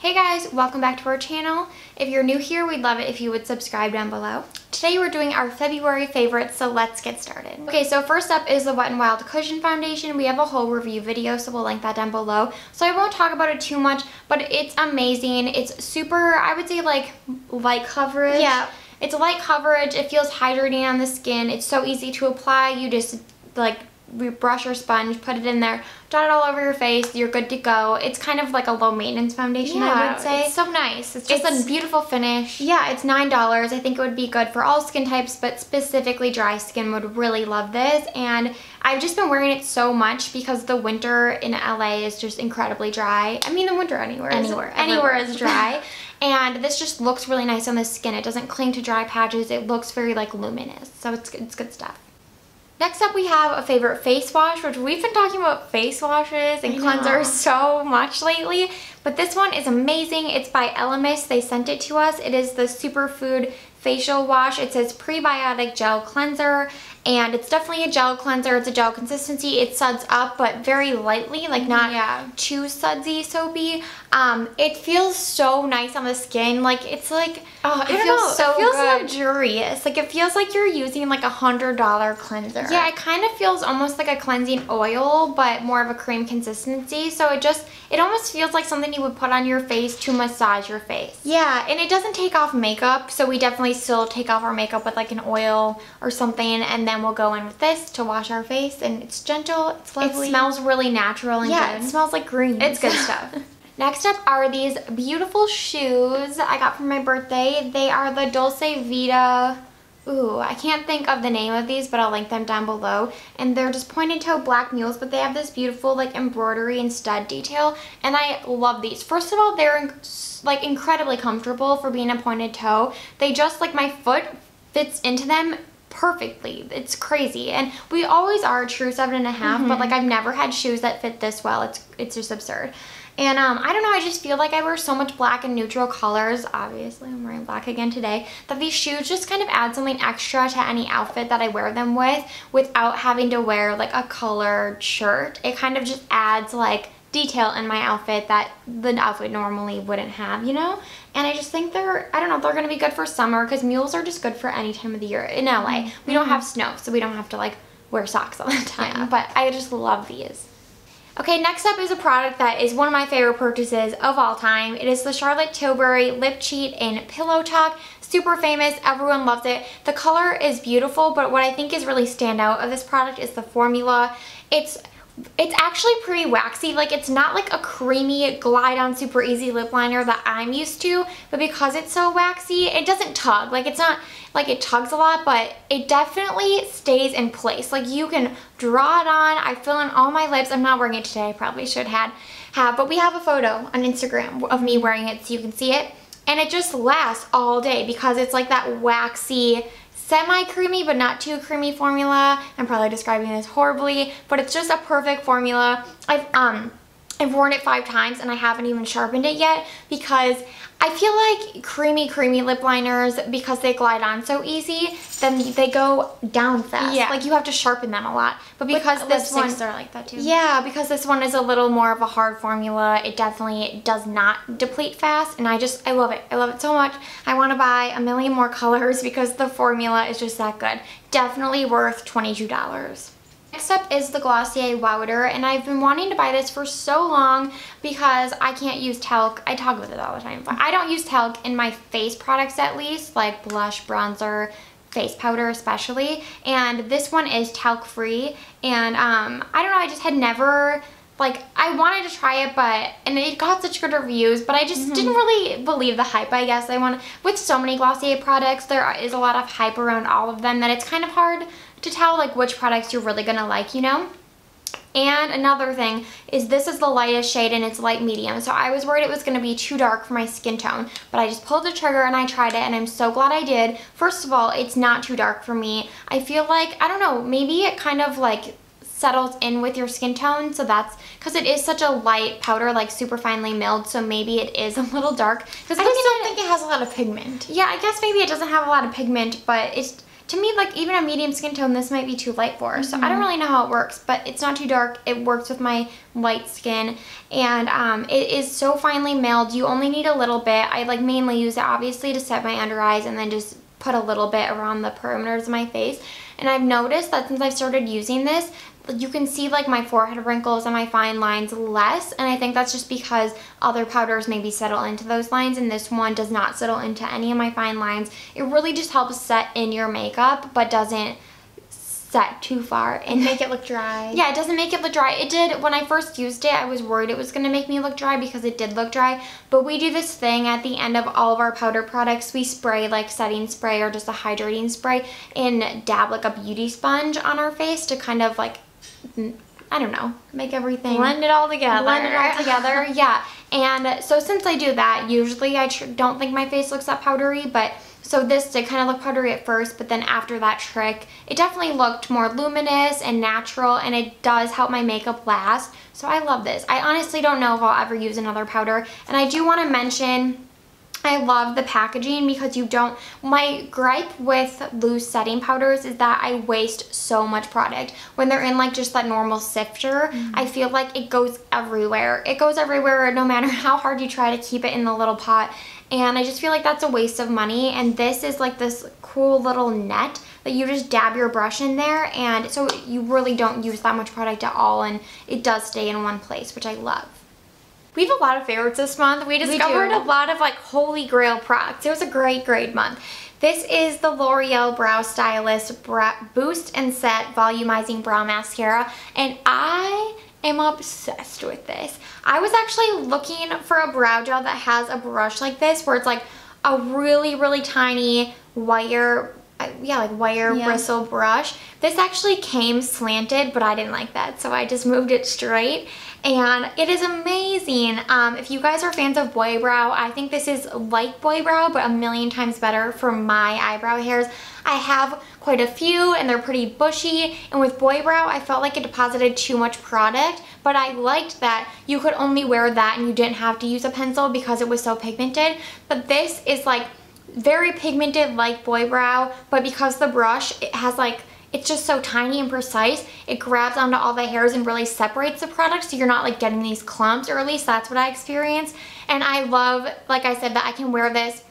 Hey guys, welcome back to our channel. If you're new here, we'd love it if you would subscribe down below. Today we're doing our February favorites, so let's get started. Okay, so first up is the Wet n Wild Cushion Foundation. We have a whole review video, so we'll link that down below. So I won't talk about it too much, but it's amazing. It's super, I would say like light coverage. Yeah. It's light coverage. It feels hydrating on the skin. It's so easy to apply. You just like brush your sponge, put it in there, dot it all over your face, you're good to go. It's kind of like a low maintenance foundation, I would say. It's so nice. It's just a beautiful finish. Yeah, it's $9. I think it would be good for all skin types, but specifically dry skin would really love this. And I've just been wearing it so much because the winter in LA is just incredibly dry. I mean, the winter anywhere is dry. And this just looks really nice on the skin. It doesn't cling to dry patches. It looks very like luminous. So it's good stuff. Next up, we have a favorite face wash, which we've been talking about face washes and cleansers so much lately, but this one is amazing. It's by Elemis. They sent it to us. It is the Superfood Facial Wash. It says Prebiotic Gel Cleanser, and it's definitely a gel cleanser. It's a gel consistency. It suds up, but very lightly, like not too sudsy, soapy. It feels so nice on the skin. Like, it's like, it feels so good. It feels luxurious. Like, it feels like you're using like $100 cleanser. Yeah, it kind of feels almost like a cleansing oil, but more of a cream consistency. So it almost feels like something you would put on your face to massage your face. Yeah, and it doesn't take off makeup, so we definitely still take off our makeup with like an oil or something, and then we'll go in with this to wash our face, and it's gentle, it's lovely. It smells really natural and good. It smells like green. It's good stuff. Next up are these beautiful shoes I got for my birthday. They are the Dulce Vita. Ooh, I can't think of the name of these, but I'll link them down below. And they're just pointed toe black mules, but they have this beautiful like embroidery and stud detail, and I love these. First of all, they're like incredibly comfortable for being a pointed toe. They just, like, my foot fits into them perfectly. It's crazy. And we always are a true 7.5, but like I've never had shoes that fit this well. It's just absurd. And I don't know, I just feel like I wear so much black and neutral colors. Obviously, I'm wearing black again today. That these shoes just kind of add something extra to any outfit that I wear them with without having to wear like a colored shirt. It kind of just adds like detail in my outfit that the outfit normally wouldn't have, you know? And I just think they're gonna be good for summer, because mules are just good for any time of the year. In LA, we don't have snow, so we don't have to like wear socks all the time. Yeah. But I just love these. Okay, next up is a product that is one of my favorite purchases of all time. It is the Charlotte Tilbury Lip Cheat in Pillow Talk. Super famous, everyone loves it. The color is beautiful, but what I think is really standout of this product is the formula. It's actually pretty waxy. Like, it's not like a creamy glide on super easy lip liner that I'm used to, but because it's so waxy, it doesn't tug. Like, it's not like it tugs a lot, but it definitely stays in place. Like, you can draw it on. I fill in all my lips. I'm not wearing it today. I probably should have, but we have a photo on Instagram of me wearing it so you can see it, and it just lasts all day because it's like that waxy, semi-creamy but not too creamy formula. I'm probably describing this horribly, but it's just a perfect formula. I've worn it 5 times and I haven't even sharpened it yet, because I feel like creamy lip liners, because they glide on so easy, then they go down fast. Yeah. Like, you have to sharpen them a lot. But because this one, are like that too. Yeah, because this one is a little more of a hard formula, it definitely does not deplete fast, and I love it. I love it so much. I want to buy a million more colors because the formula is just that good. Definitely worth $22. Next up is the Glossier Wowder, and I've been wanting to buy this for so long because I can't use talc. I talk with it all the time, but I don't use talc in my face products, at least, like blush, bronzer, face powder especially, and this one is talc free. And I don't know, I just had never, like, I wanted to try it, and it got such good reviews, but I just didn't really believe the hype, I guess. With so many Glossier products, there is a lot of hype around all of them that it's kind of hard to tell like which products you're really gonna like, you know? And another thing is this is the lightest shade and it's light medium, so I was worried it was gonna be too dark for my skin tone, but I just pulled the trigger and I tried it, and I'm so glad I did. First of all, it's not too dark for me. I feel like, I don't know, maybe it kind of like settles in with your skin tone, so that's because it is such a light powder, like super finely milled, so maybe it is a little dark. Because I just don't think it has a lot of pigment. Yeah, I guess maybe it doesn't have a lot of pigment, but to me, like even a medium skin tone, this might be too light for her. So I don't really know how it works, but it's not too dark. It works with my light skin, and it is so finely milled. You only need a little bit. I like mainly use it obviously to set my under eyes and then just put a little bit around the perimeters of my face. And I've noticed that since I've started using this, you can see like my forehead wrinkles and my fine lines less, and I think that's just because other powders maybe settle into those lines and this one does not settle into any of my fine lines. It really just helps set in your makeup but doesn't set too far and make it look dry. Yeah, it doesn't make it look dry. It did, when I first used it, I was worried it was going to make me look dry because it did look dry, but we do this thing at the end of all of our powder products. We spray like setting spray or just a hydrating spray and dab like a beauty sponge on our face to kind of like, I don't know, make everything blend it all together. Yeah. And so since I do that, usually I don't think my face looks that powdery, but so this did kind of look powdery at first, but then after that trick, it definitely looked more luminous and natural, and it does help my makeup last. So I love this. I honestly don't know if I'll ever use another powder. And I do want to mention, I love the packaging because you don't, my gripe with loose setting powders is that I waste so much product. When they're in like just that normal sifter, I feel like it goes everywhere. It goes everywhere no matter how hard you try to keep it in the little pot. And I just feel like that's a waste of money. And this is like this cool little net that you just dab your brush in there, and so you really don't use that much product at all, and it does stay in one place, which I love. We have a lot of favorites this month. We discovered a lot of like holy grail products. It was a great month. This is the L'Oreal Brow Stylist Boost and Set Volumizing Brow Mascara, and I am obsessed with this. I was actually looking for a brow gel that has a brush like this where it's like a really tiny wire, bristle brush. This actually came slanted, but I didn't like that, so I just moved it straight. And it is amazing. If you guys are fans of boy brow, I think this is like boy brow, but a million times better for my eyebrow hairs. I have quite a few and they're pretty bushy, and with boy brow I felt like it deposited too much product, but I liked that you could only wear that and you didn't have to use a pencil because it was so pigmented. But this is like very pigmented like boy brow, but because the brush, it has like, it's just so tiny and precise, it grabs onto all the hairs and really separates the product, so you're not like getting these clumps, or at least that's what I experienced. And I love, like I said, that I can wear this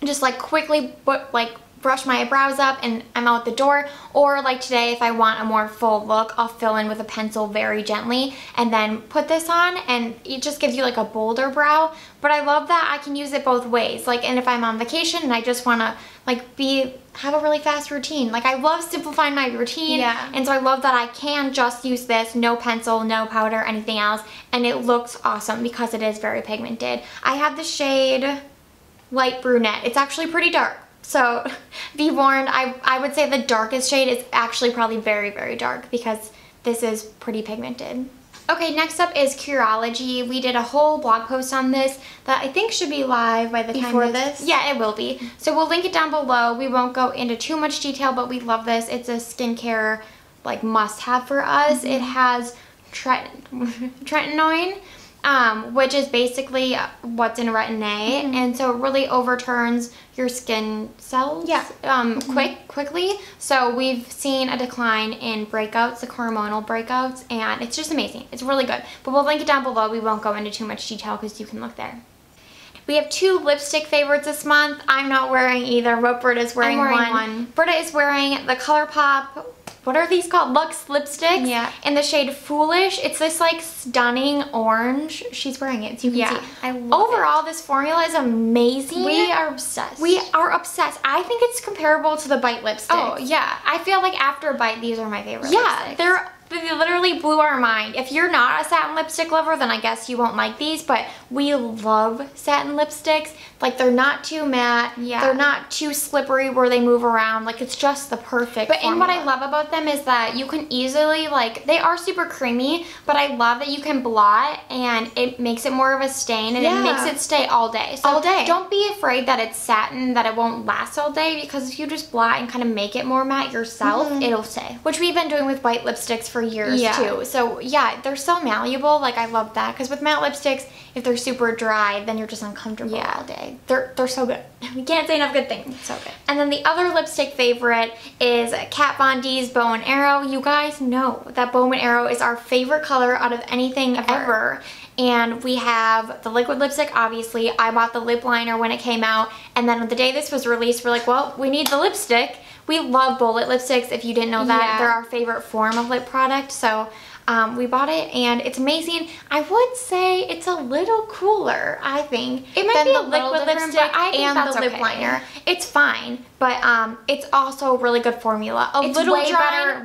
just like quickly, but like brush my eyebrows up and I'm out the door. Or like today, if I want a more full look, I'll fill in with a pencil very gently and then put this on, and it just gives you like a bolder brow. But I love that I can use it both ways. Like, and if I'm on vacation and I just want to like have a really fast routine. Like, I love simplifying my routine. Yeah. And so I love that I can just use this, no pencil, no powder, anything else, and it looks awesome because it is very pigmented. I have the shade Light Brunette. It's actually pretty dark. So be warned, I would say the darkest shade is actually probably very dark because this is pretty pigmented. Okay, next up is Cureology. We did a whole blog post on this that I think should be live by the time before this. Yeah, it will be. So we'll link it down below. We won't go into too much detail, but we love this. It's a skincare like must-have for us. It has tretinoin, which is basically what's in Retin-A, and so it really overturns your skin cells quickly. So we've seen a decline in breakouts, the hormonal breakouts, and it's just amazing. It's really good. But we'll link it down below. We won't go into too much detail because you can look there. We have two lipstick favorites this month. I'm not wearing either, but Britta's wearing one. Britta is wearing the ColourPop, what are these called? Luxe Lipsticks. Yeah. In the shade Foolish. It's this like stunning orange. She's wearing it, so you can see. I love it. Overall, this formula is amazing. We are obsessed. We are obsessed. I think it's comparable to the Bite lipsticks. Oh, yeah. I feel like after Bite, these are my favorite lipsticks. They literally blew our mind. If you're not a satin lipstick lover, then I guess you won't like these, but we love satin lipsticks. Like, they're not too matte. Yeah. They're not too slippery where they move around. Like, it's just the perfect formula. And what I love about them is that you can easily, like, they are super creamy, but I love that you can blot and it makes it more of a stain, and it makes it stay all day. So all day. Don't be afraid that it's satin, that it won't last all day, because if you just blot and kind of make it more matte yourself, it'll stay. Which we've been doing with Bite lipsticks for years too. So yeah, they're so malleable. Like I love that, because with matte lipsticks, if they're super dry, then you're just uncomfortable all day. They're so good. We can't say enough good things. So good. And then the other lipstick favorite is Kat Von D's Bow and Arrow. You guys know that Bow and Arrow is our favorite color out of anything ever. And we have the liquid lipstick, obviously. I bought the lip liner when it came out, and then the day this was released, we're like, well, we need the lipstick. We love bullet lipsticks, if you didn't know that. They're our favorite form of lip product, so we bought it, and it's amazing. I would say it's a little cooler, I think, it might be the a little liquid lipstick and the lip liner. It's fine, but it's also a really good formula. It's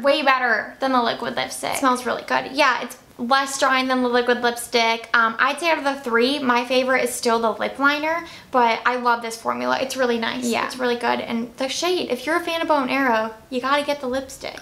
way better than the liquid lipstick. It smells really good. Yeah, it's less drying than the liquid lipstick. I'd say out of the three, my favorite is still the lip liner, but I love this formula. It's really nice. Yeah. It's really good. And the shade, if you're a fan of Bow and Arrow, you gotta get the lipstick.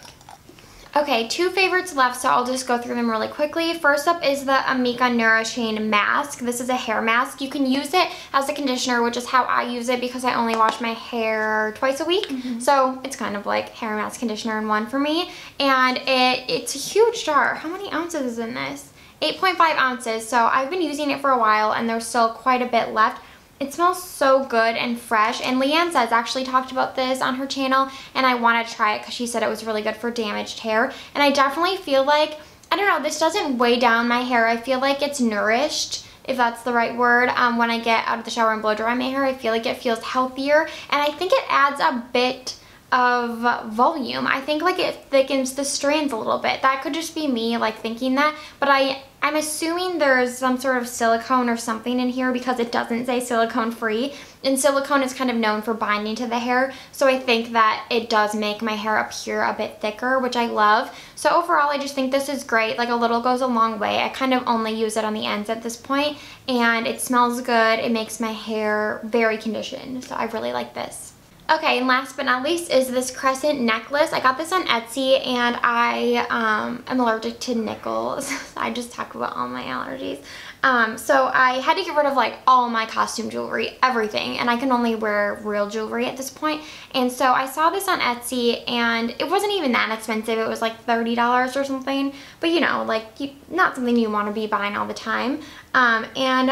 Okay, two favorites left, so I'll just go through them really quickly. First up is the Amika Neuro Shane mask. This is a hair mask. You can use it as a conditioner, which is how I use it because I only wash my hair twice a week. So it's kind of like hair mask, conditioner in one for me. And it's a huge jar. How many ounces is in this? 8.5 ounces. So I've been using it for a while, and there's still quite a bit left. It smells so good and fresh, and Leanne Says actually talked about this on her channel, and I wanted to try it because she said it was really good for damaged hair. And I definitely feel like, I don't know, this doesn't weigh down my hair. I feel like it's nourished, if that's the right word. When I get out of the shower and blow dry my hair, I feel like it feels healthier, and I think it adds a bit of volume. I think like it thickens the strands a little bit. That could just be me like thinking that, but I'm assuming there's some sort of silicone or something in here because it doesn't say silicone free, and silicone is kind of known for binding to the hair, so I think that it does make my hair appear a bit thicker, which I love. So overall, I just think this is great. Like a little goes a long way. I kind of only use it on the ends at this point, and it smells good. It makes my hair very conditioned, so I really like this. Okay, and last but not least is this Crescent Necklace. I got this on Etsy, and I am allergic to nickels. I just talked about all my allergies. So I had to get rid of like all my costume jewelry, everything, and I can only wear real jewelry at this point. And so I saw this on Etsy, and it wasn't even that expensive. It was like $30 or something, but you know, like not something you want to be buying all the time. And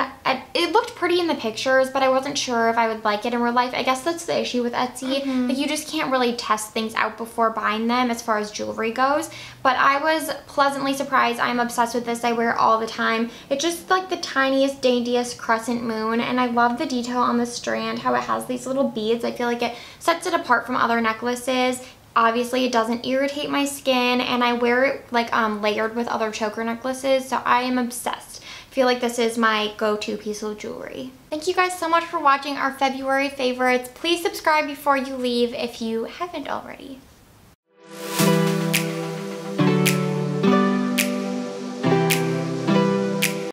it looked pretty in the pictures, but I wasn't sure if I would like it in real life. I guess that's the issue with Etsy. Like you just can't really test things out before buying them as far as jewelry goes. But I was pleasantly surprised. I'm obsessed with this. I wear it all the time. It's just like the tiniest, daintiest crescent moon, and I love the detail on the strand, how it has these little beads. I feel like it sets it apart from other necklaces. Obviously, it doesn't irritate my skin, and I wear it like layered with other choker necklaces, so I am obsessed. I feel like this is my go-to piece of jewelry. Thank you guys so much for watching our February favorites. Please subscribe before you leave if you haven't already.